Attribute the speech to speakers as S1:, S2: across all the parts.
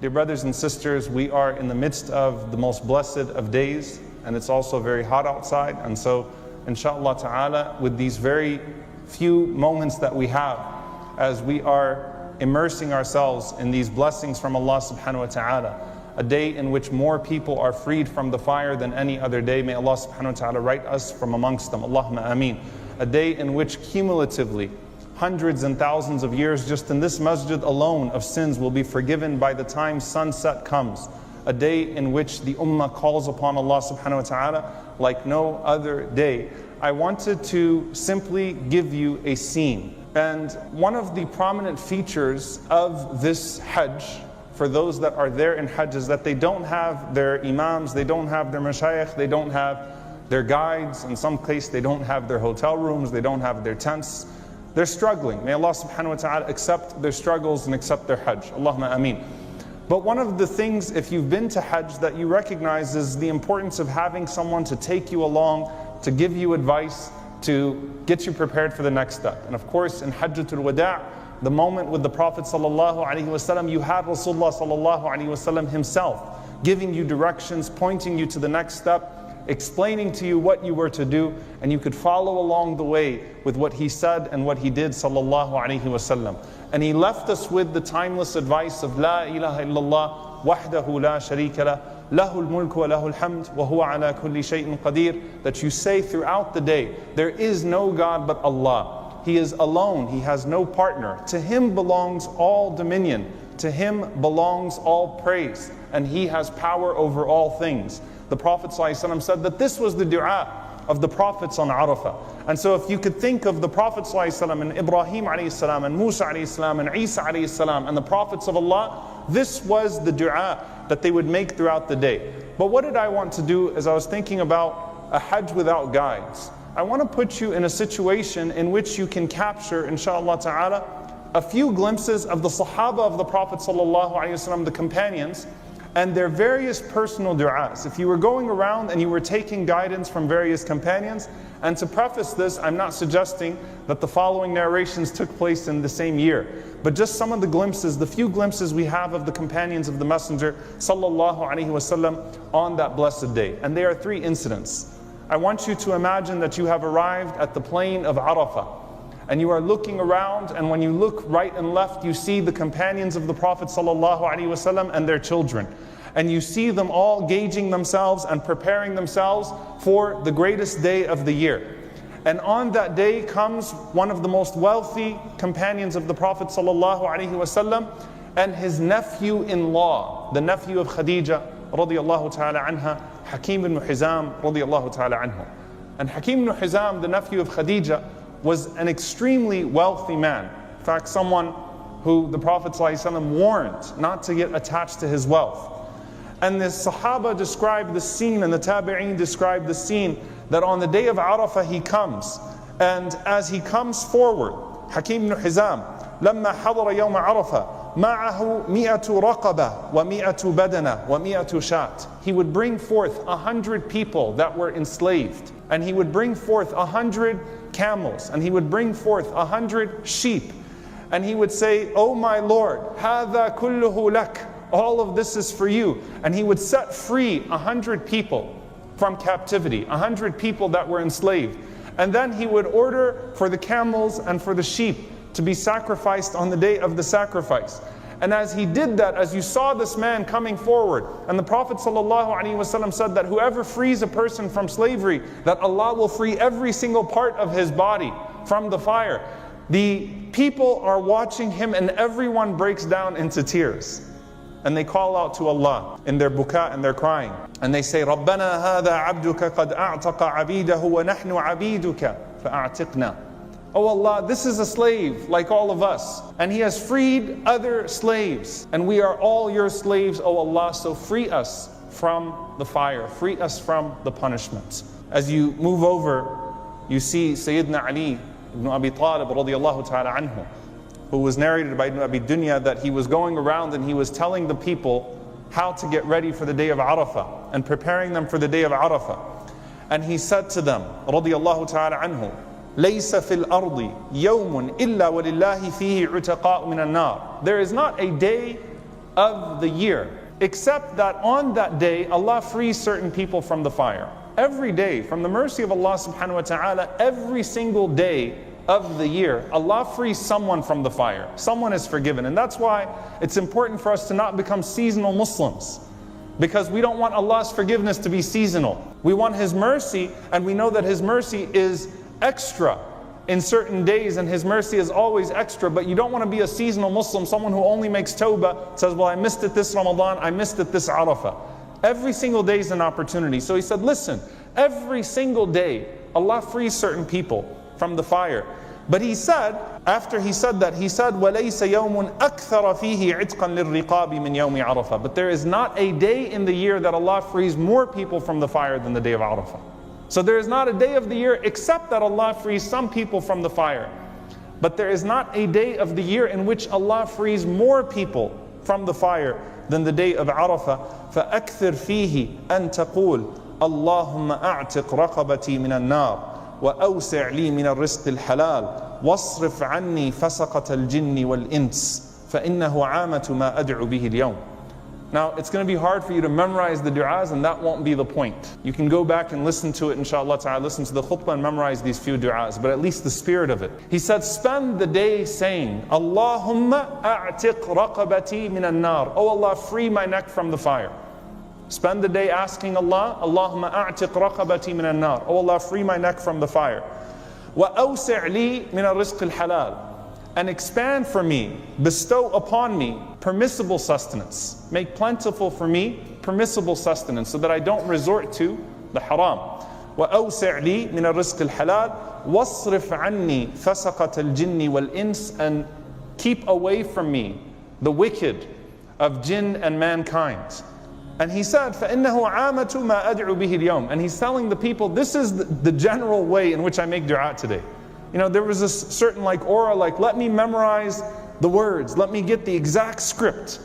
S1: Dear brothers and sisters, we are in the midst of the most blessed of days, and it's also very hot outside. And so, inshallah ta'ala, with these very few moments that we have, as we are immersing ourselves in these blessings from Allah subhanahu wa ta'ala, a day in which more people are freed from the fire than any other day, may Allah subhanahu wa ta'ala write us from amongst them. Allahumma ameen. A day in which cumulatively, hundreds and thousands of years just in this masjid alone of sins will be forgiven by the time sunset comes. A day in which the ummah calls upon Allah subhanahu wa ta'ala like no other day. I wanted to simply give you a scene. And one of the prominent features of this Hajj, for those that are there in Hajj, is that they don't have their imams, they don't have their mashayikh, they don't have their guides. In some cases they don't have their hotel rooms, they don't have their tents. They're struggling. May Allah subhanahu wa ta'ala accept their struggles and accept their Hajj. Allahumma ameen. But one of the things, if you've been to Hajj, that you recognize is the importance of having someone to take you along, to give you advice, to get you prepared for the next step. And of course, in Hajjatul Wada', the moment with the Prophet sallallahu alaihi wasallam, you had Rasulullah sallallahu alaihi wasallam himself giving you directions, pointing you to the next step, explaining to you what you were to do, and you could follow along the way with what he said and what he did sallallahu alaihi wasallam. And he left us with the timeless advice of La ilaha illallah wahdahu la sharika lah, lahul mulku wa lahul hamd wa huwa ala kulli shay'in qadir, that you say throughout the day, there is no God but Allah. He is alone, He has no partner. To Him belongs all dominion, to Him belongs all praise, and He has power over all things. The Prophet ﷺ said that this was the dua of the prophets on Arafah. And so if you could think of the Prophet ﷺ and Ibrahim ﷺ and Musa ﷺ and Isa ﷺ and the prophets of Allah, this was the dua that they would make throughout the day. But what did I want to do as I was thinking about a Hajj without guides? I want to put you in a situation in which you can capture, inshallah ta'ala, a few glimpses of the Sahaba of the Prophet ﷺ, the companions, and their various personal du'as. If you were going around and you were taking guidance from various companions, and to preface this, I'm not suggesting that the following narrations took place in the same year, but just some of the glimpses, the few glimpses we have of the companions of the Messenger sallallahu alaihi wasallam on that blessed day. And there are three incidents. I want you to imagine that you have arrived at the plain of Arafah, and you are looking around, and when you look right and left, you see the companions of the Prophet ﷺ and their children. And you see them all gauging themselves and preparing themselves for the greatest day of the year. And on that day comes one of the most wealthy companions of the Prophet ﷺ and his nephew-in-law, the nephew of Khadija radiyallahu ta'ala anha, Hakim bin Hizam radiyallahu ta'ala anhu. And Hakim bin Hizam, the nephew of Khadija, was an extremely wealthy man. In fact, someone who the Prophet ﷺ warned not to get attached to his wealth. And the Sahaba described the scene, and the Tabi'een described the scene, that on the day of Arafah he comes, and as he comes forward, Hakim bin Hizam, لما حضر يوم عرفة معه 100 رقبة و100 بدنة و100 شاة. He would bring forth 100 people that were enslaved, and he would bring forth 100 camels, and he would bring forth 100 sheep, and he would say, "Oh my Lord, هذا كله لك." All of this is for you. And he would set free 100 people from captivity, 100 people that were enslaved. And then he would order for the camels and for the sheep to be sacrificed on the day of the sacrifice. And as he did that, as you saw this man coming forward, and the Prophet ﷺ said that whoever frees a person from slavery, that Allah will free every single part of his body from the fire. The people are watching him, and everyone breaks down into tears. And they call out to Allah in their buka and their crying. And they say, رَبَّنَا هَذَا عَبْدُكَ قَدْ أَعْتَقَ عَبِيدَهُ وَنَحْنُ عَبِيدُكَ فَأَعْتِقْنَا. Oh Allah, this is a slave like all of us, and he has freed other slaves, and we are all your slaves, O Allah, so free us from the fire, free us from the punishment. As you move over, you see Sayyiduna Ali ibn Abi Talib radiyallahu ta'ala anhu, who was narrated by Ibn Abi Dunya that he was going around and he was telling the people how to get ready for the day of Arafah and preparing them for the day of Arafah. And he said to them, radiyallahu ta'ala anhu, لَيْسَ فِي الْأَرْضِ يَوْمٌ إِلَّا وَلِلَّهِ فِيهِ عُتَقَاءُ مِنَ النَّارِ. There is not a day of the year, except that on that day, Allah frees certain people from the fire. Every day, from the mercy of Allah subhanahu wa ta'ala, every single day of the year, Allah frees someone from the fire. Someone is forgiven. And that's why it's important for us to not become seasonal Muslims, because we don't want Allah's forgiveness to be seasonal. We want His mercy, and we know that His mercy is extra in certain days, and His mercy is always extra. But you don't want to be a seasonal Muslim, someone who only makes tawbah, says, well, I missed it this Ramadan, I missed it this Arafah. Every single day is an opportunity. So he said, listen, every single day, Allah frees certain people from the fire. But he said, after he said that, he said, وَلَيْسَ يَوْمٌ أَكْثَرَ فِيهِ عِتْقًا لِلرِّقَابِ مِنْ يَوْمِ عَرَفَةِ. But there is not a day in the year that Allah frees more people from the fire than the day of Arafah. So there is not a day of the year except that Allah frees some people from the fire. But there is not a day of the year in which Allah frees more people from the fire than the day of Arafah. فَأَكْثِرْ فِيهِ أَن تَقُولْ اللَّهُمَّ أَعْتِقْ رَقَبَتِي مِنَ النَّارِ وأوسع لي من الرزق الحلال واصرف عني فسقة الجن والإنس فإنه عامة ما أدعو به اليوم. Now, it's going to be hard for you to memorize the du'as, and that won't be the point. You can go back and listen to it, inshallah ta'ala, listen to the khutbah and memorize these few du'as, but at least the spirit of it. He said, spend the day saying, Allahumma a'tiq raqabati min an-nar. Oh Allah, free my neck from the fire. Spend the day asking Allah, Allahumma a'tiq raqabati min an-nar. Oh Allah, free my neck from the fire. Wa awsi' li min ar-rizq al-halal. And expand for me, bestow upon me permissible sustenance. Make plentiful for me permissible sustenance so that I don't resort to the haram. Wa awsi' li min ar-rizq al-halal. Wasrif anni fasaqat al-jinni wal-ins. And keep away from me the wicked of jinn and mankind. And he said, فَإِنَّهُ عَامَةُ مَا أَدْعُ بِهِ الْيَوْمِ. And he's telling the people, this is the general way in which I make dua today. You know, there was this certain aura, let me memorize the words, let me get the exact script.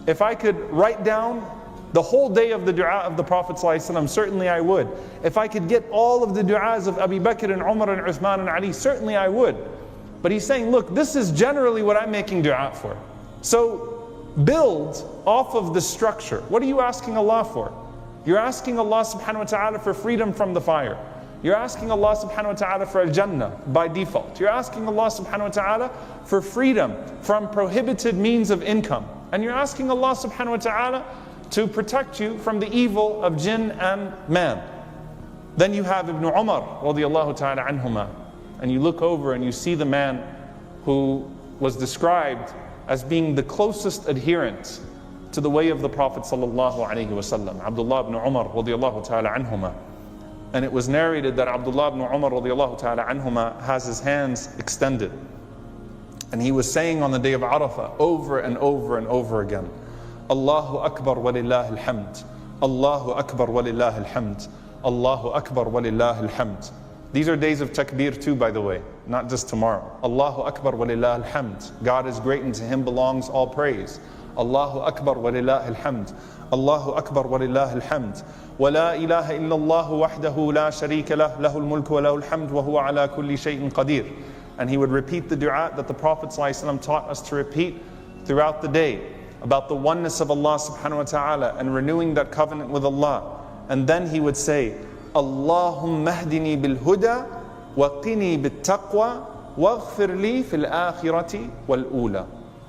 S1: If I could write down the whole day of the dua of the Prophet ﷺ, certainly I would. If I could get all of the duas of Abu Bakr and Umar and Uthman and Ali, certainly I would. But he's saying, look, this is generally what I'm making dua for. So build off of the structure. What are you asking Allah for? You're asking Allah subhanahu wa ta'ala for freedom from the fire. You're asking Allah subhanahu wa ta'ala for al-Jannah by default. You're asking Allah subhanahu wa ta'ala for freedom from prohibited means of income. And you're asking Allah subhanahu wa ta'ala to protect you from the evil of jinn and man. Then you have Ibn Umar radiyallahu ta'ala anhuma. And you look over and you see the man who was described as being the closest adherent to the way of the Prophet sallallahu alaihi wasallam, Abdullah ibn Umar radiyallahu ta'ala anhuma. And it was narrated that Abdullah ibn Umar radiyallahu ta'ala anhuma has his hands extended. And he was saying on the day of Arafah over and over and over again, Allahu Akbar walillah alhamd, Allahu Akbar walillah alhamd, Allahu Akbar walillah alhamd. These are days of takbir too, by the way, not just tomorrow. Allahu Akbar walillah alhamd. God is great and to Him belongs all praise. Allahu Akbar walillah alhamd. Allahu Akbar walillah alhamd. Wa la ilaha illallah wahdahu la sharika lah, lahul mulku wa lahul hamd wa huwa ala kulli shay'in qadir. And he would repeat the dua that the Prophet ﷺ taught us to repeat throughout the day about the oneness of Allah subhanahu wa ta'ala and renewing that covenant with Allah. And then he would say, Allahumma hdini bil huda wa qini bit taqwa waghfir li fil akhirati wal ula.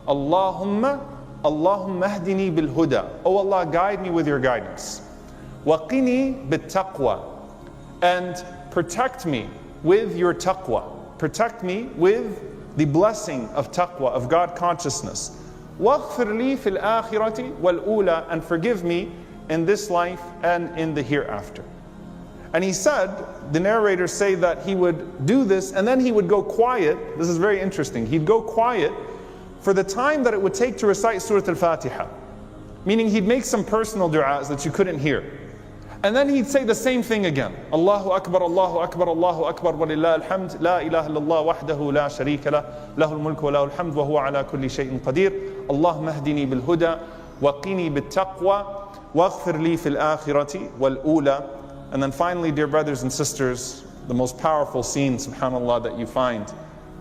S1: Allahumma hdini bil huda. Oh Allah, guide me with your guidance. Wa qini bit taqwa. And protect me with your taqwa. Protect me with the blessing of taqwa, of God consciousness. Waghfir li fil akhirati wal ula. And forgive me in this life and in the hereafter. And he said, the narrators say that he would do this and then he would go quiet. This is very interesting. He'd go quiet for the time that it would take to recite Surah Al-Fatiha. Meaning he'd make some personal du'as that you couldn't hear. And then he'd say the same thing again. Allahu Akbar, Allahu Akbar, Allahu Akbar, walillah alhamd, la ilaha illallah wahdahu la sharika lah, lahul mulku wa lahul hamd wa huwa ala kulli shay'in qadir. Allahumma hdini bil huda wa qini bit taqwa waghfir li fil akhirati wal ula. And then finally, dear brothers and sisters, the most powerful scene, subhanAllah, that you find.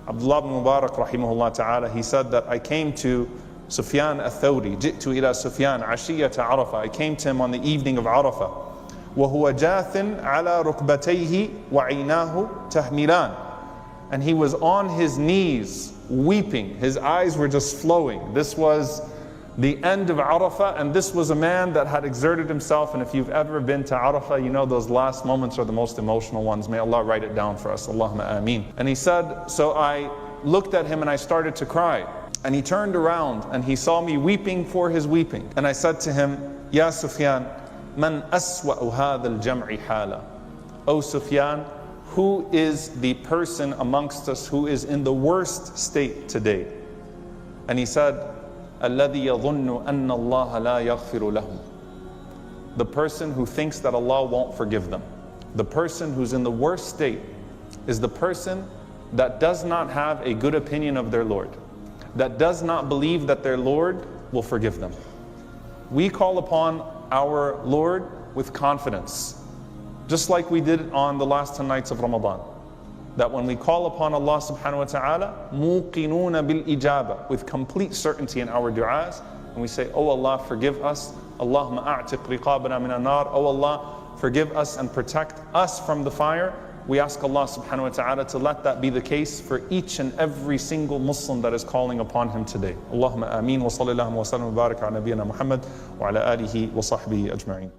S1: Abdullah ibn Mubarak, rahimahullah ta'ala, he said that I came to Sufyan al-Thawri, جئت إلى سفيان عشية عرفة. I came to him on the evening of Arafah. وهو جاث على ركبتيه وعيناه تهملان. And he was on his knees weeping. His eyes were just flowing. This was the end of Arafah, and this was a man that had exerted himself. And if you've ever been to Arafah, you know those last moments are the most emotional ones. May Allah write it down for us. Allahumma ameen. And he said, so I looked at him and I started to cry. And he turned around and he saw me weeping for his weeping. And I said to him, Ya Sufyan, man aswa'u hadha al-jam'i hala. O Sufyan, who is the person amongst us who is in the worst state today? And he said, الَّذِي يَظُنُّ أَنَّ اللَّهَ لَا يَغْفِرُ لَهُ. The person who thinks that Allah won't forgive them. The person who's in the worst state is the person that does not have a good opinion of their Lord, that does not believe that their Lord will forgive them. We call upon our Lord with confidence, just like we did on the last 10 nights of Ramadan. That when we call upon Allah subhanahu wa ta'ala, muqinuna bil ijaba, with complete certainty in our du'as, and we say, oh Allah, forgive us. Allahumma a'tiq riqabana min an-nar. Oh Allah, forgive us and protect us from the fire. We ask Allah subhanahu wa ta'ala to let that be the case for each and every single Muslim that is calling upon Him today. Allahumma ameen wa sallallahu wa sallam wa barak ala nabiyyina Muhammad wa ala alihi wa sahbihi ajma'in.